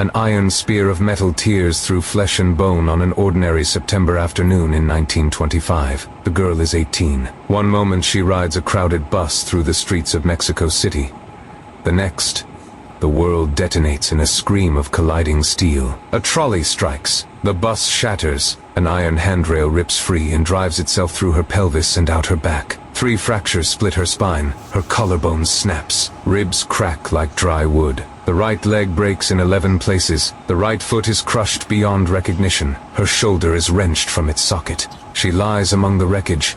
An iron spear of metal tears through flesh and bone on an ordinary September afternoon in 1925. The girl is 18. One moment she rides a crowded bus through the streets of Mexico City. The next, the world detonates in a scream of colliding steel. A trolley strikes. The bus shatters. An iron handrail rips free and drives itself through her pelvis and out her back. 3 fractures split her spine. Her collarbone snaps. Ribs crack like dry wood. The right leg breaks in 11 places. The right foot is crushed beyond recognition. Her shoulder is wrenched from its socket. She lies among the wreckage,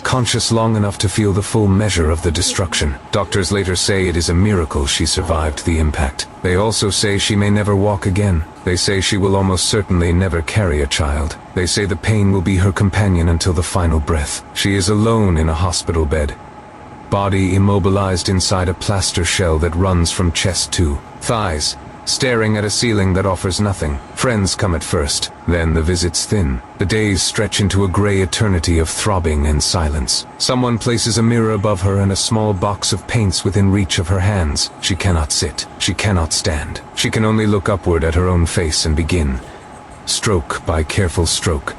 conscious long enough to feel the full measure of the destruction. Doctors later say it is a miracle she survived the impact. They also say she may never walk again. They say she will almost certainly never carry a child. They say the pain will be her companion until the final breath. She is alone in a hospital bed, body immobilized inside a plaster shell that runs from chest to thighs, staring at a ceiling that offers nothing. Friends come at first, then the visits thin. The days stretch into a gray eternity of throbbing and silence. Someone places a mirror above her and a small box of paints within reach of her hands. She cannot sit. She cannot stand. She can only look upward at her own face and begin, stroke by careful stroke,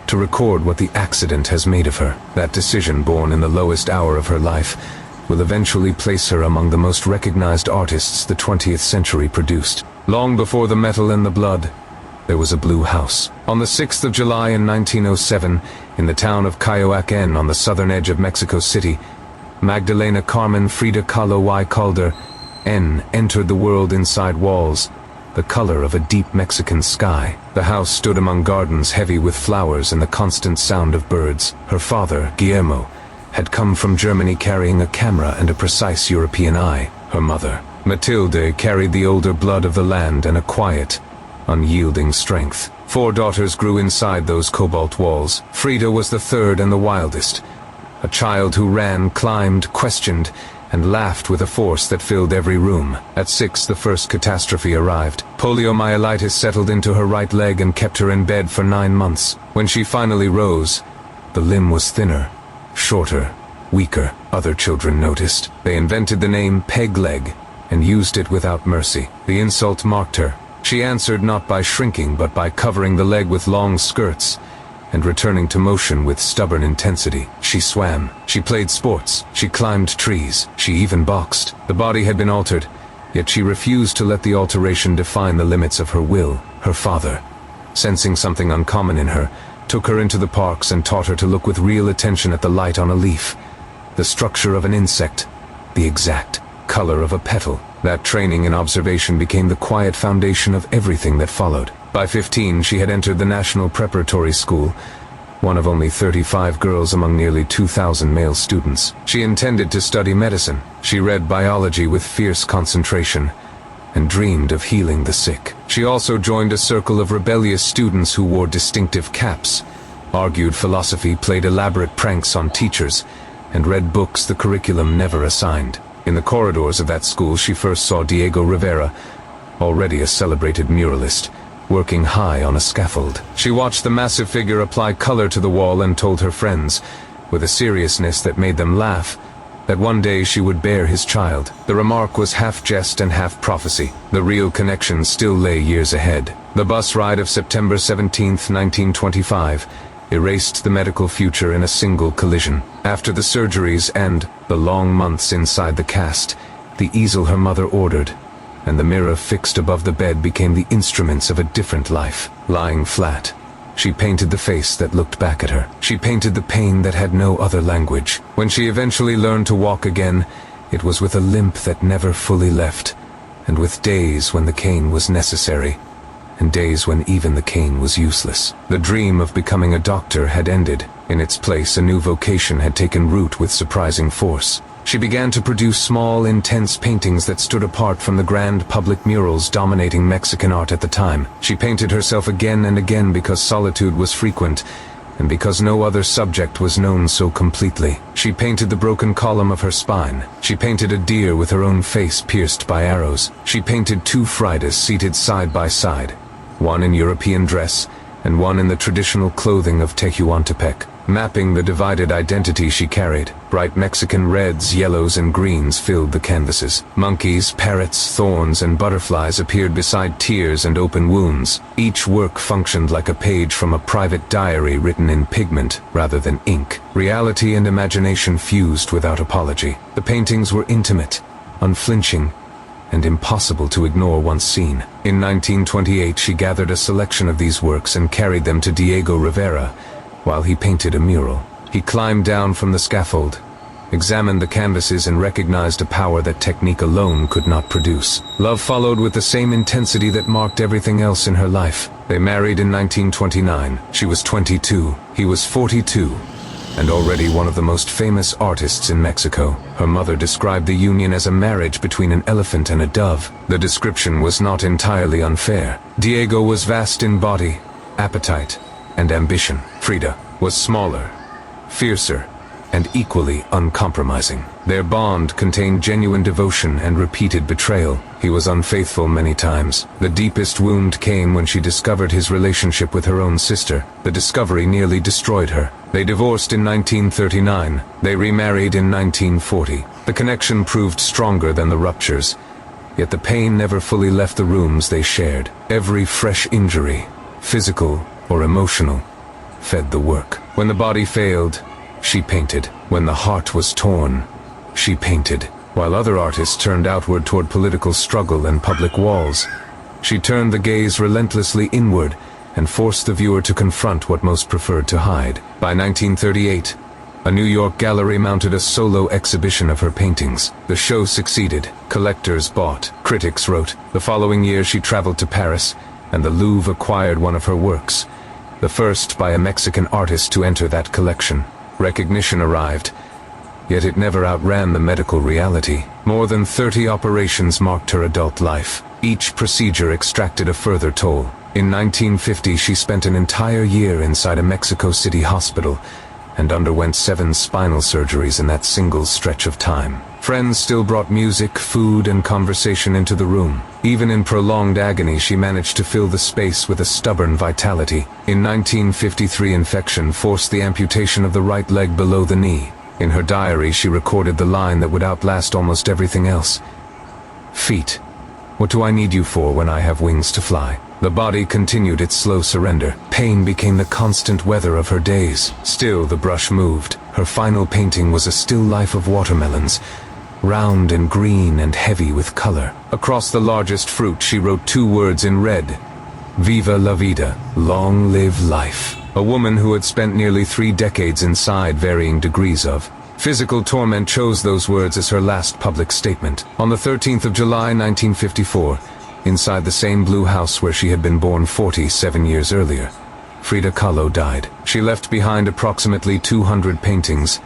to record what the accident has made of her. That decision, born in the lowest hour of her life, will eventually place her among the most recognized artists the 20th century produced. Long before the metal and the blood, there was a blue house. On the 6th of July in 1907, in the town of Coyoacán on the southern edge of Mexico City, Magdalena Carmen Frida Kahlo y Calder, N, entered the world inside walls, the color of a deep Mexican sky. The house stood among gardens heavy with flowers and the constant sound of birds. Her father, Guillermo, had come from Germany carrying a camera and a precise European eye. Her mother, Matilde, carried the older blood of the land and a quiet, unyielding strength. 4 daughters grew inside those cobalt walls. Frida was the third and the wildest, a child who ran, climbed, questioned, and laughed with a force that filled every room. At 6, the first catastrophe arrived. Poliomyelitis settled into her right leg and kept her in bed for 9 months. When she finally rose, the limb was thinner, shorter, weaker. Other children noticed. They invented the name peg leg and used it without mercy. The insult marked her. She answered not by shrinking but by covering the leg with long skirts and returning to motion with stubborn intensity. She swam, she played sports, she climbed trees, she even boxed. The body had been altered, yet she refused to let the alteration define the limits of her will. Her father, sensing something uncommon in her, took her into the parks and taught her to look with real attention at the light on a leaf, the structure of an insect, the exact color of a petal. That training and observation became the quiet foundation of everything that followed. By 15, she had entered the National Preparatory School, one of only 35 girls among nearly 2,000 male students. She intended to study medicine. She read biology with fierce concentration and dreamed of healing the sick. She also joined a circle of rebellious students who wore distinctive caps, argued philosophy, played elaborate pranks on teachers, and read books the curriculum never assigned. In the corridors of that school she first saw Diego Rivera, already a celebrated muralist, working high on a scaffold. She watched the massive figure apply color to the wall and told her friends, with a seriousness that made them laugh, that one day she would bear his child. The remark was half jest and half prophecy. The real connection still lay years ahead. The bus ride of September 17, 1925, erased the medical future in a single collision. After the surgeries and the long months inside the cast, the easel her mother ordered and the mirror fixed above the bed became the instruments of a different life. Lying flat, she painted the face that looked back at her. She painted the pain that had no other language. When she eventually learned to walk again, it was with a limp that never fully left, and with days when the cane was necessary, and days when even the cane was useless. The dream of becoming a doctor had ended. In its place, a new vocation had taken root with surprising force. She began to produce small, intense paintings that stood apart from the grand public murals dominating Mexican art at the time. She painted herself again and again because solitude was frequent, and because no other subject was known so completely. She painted the broken column of her spine. She painted a deer with her own face pierced by arrows. She painted 2 Fridas seated side by side, one in European dress, and one in the traditional clothing of Tehuantepec. mapping the divided identity she carried. Bright Mexican reds, yellows, and greens filled the canvases. Monkeys, parrots, thorns, and butterflies appeared beside tears and open wounds. Each work functioned like a page from a private diary written in pigment rather than ink. Reality and imagination fused without apology. The paintings were intimate, unflinching, and impossible to ignore once seen. In 1928, she gathered a selection of these works and carried them to Diego Rivera, while he painted a mural. He climbed down from the scaffold, examined the canvases, and recognized a power that technique alone could not produce. Love followed with the same intensity that marked everything else in her life. They married in 1929. She was 22, he was 42, and already one of the most famous artists in Mexico. Her mother described the union as a marriage between an elephant and a dove. The description was not entirely unfair. Diego was vast in body, appetite, and ambition. Frida was smaller, fiercer, and equally uncompromising. Their bond contained genuine devotion and repeated betrayal. He was unfaithful many times. The deepest wound came when she discovered his relationship with her own sister. The discovery nearly destroyed her. They divorced in 1939. They remarried in 1940. The connection proved stronger than the ruptures, yet the pain never fully left the rooms they shared. Every fresh injury, physical or emotional, fed the work. When the body failed, she painted. When the heart was torn, she painted. While other artists turned outward toward political struggle and public walls, she turned the gaze relentlessly inward and forced the viewer to confront what most preferred to hide. By 1938, a New York gallery mounted a solo exhibition of her paintings. The show succeeded. Collectors bought. Critics wrote. The following year she traveled to Paris, and the Louvre acquired one of her works, the first by a Mexican artist to enter that collection. Recognition arrived, yet it never outran the medical reality. More than 30 operations marked her adult life. Each procedure extracted a further toll. In 1950, she spent an entire year inside a Mexico City hospital and underwent 7 spinal surgeries in that single stretch of time. Friends still brought music, food, and conversation into the room. Even in prolonged agony, she managed to fill the space with a stubborn vitality. In 1953, infection forced the amputation of the right leg below the knee. In her diary, she recorded the line that would outlast almost everything else. "Feet, what do I need you for when I have wings to fly?" The body continued its slow surrender. Pain became the constant weather of her days. Still, the brush moved. Her final painting was a still life of watermelons, round and green and heavy with color. Across the largest fruit, she wrote 2 words in red: Viva la Vida, long live life. A woman who had spent nearly 3 decades inside varying degrees of physical torment chose those words as her last public statement. On the 13th of July, 1954, inside the same blue house where she had been born 47 years earlier, Frida Kahlo died. She left behind approximately 200 paintings,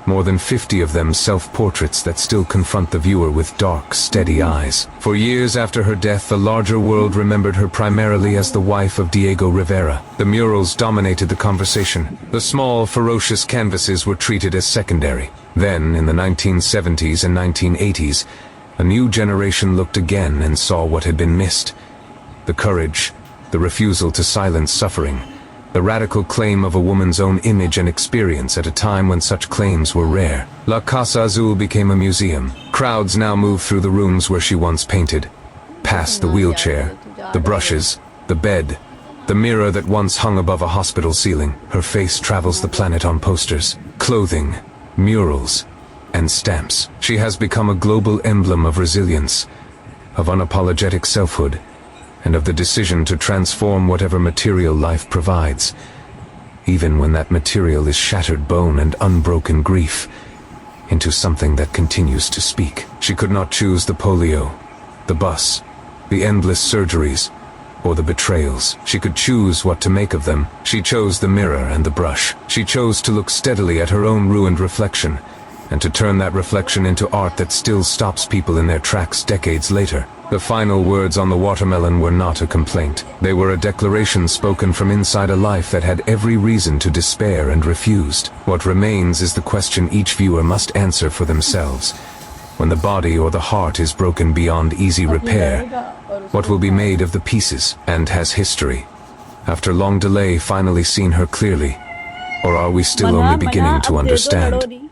more than 50 of them self-portraits that still confront the viewer with dark, steady eyes. For years after her death, the larger world remembered her primarily as the wife of Diego Rivera. The murals dominated the conversation. The small, ferocious canvases were treated as secondary. Then, in the 1970s and 1980s, a new generation looked again and saw what had been missed. The courage, the refusal to silence suffering, the radical claim of a woman's own image and experience at a time when such claims were rare. La Casa Azul became a museum. Crowds now move through the rooms where she once painted, past the wheelchair, the brushes, the bed, the mirror that once hung above a hospital ceiling. Her face travels the planet on posters, clothing, murals, and stamps. She has become a global emblem of resilience, of unapologetic selfhood, and of the decision to transform whatever material life provides, even when that material is shattered bone and unbroken grief, into something that continues to speak. She could not choose the polio, the bus, the endless surgeries, or the betrayals. She could choose what to make of them. She chose the mirror and the brush. She chose to look steadily at her own ruined reflection, and to turn that reflection into art that still stops people in their tracks decades later. The final words on the watermelon were not a complaint. They were a declaration spoken from inside a life that had every reason to despair and refused. What remains is the question each viewer must answer for themselves. When the body or the heart is broken beyond easy repair, what will be made of the pieces? And has history, after long delay, finally seen her clearly? Or are we still Mana only beginning to update understand? laro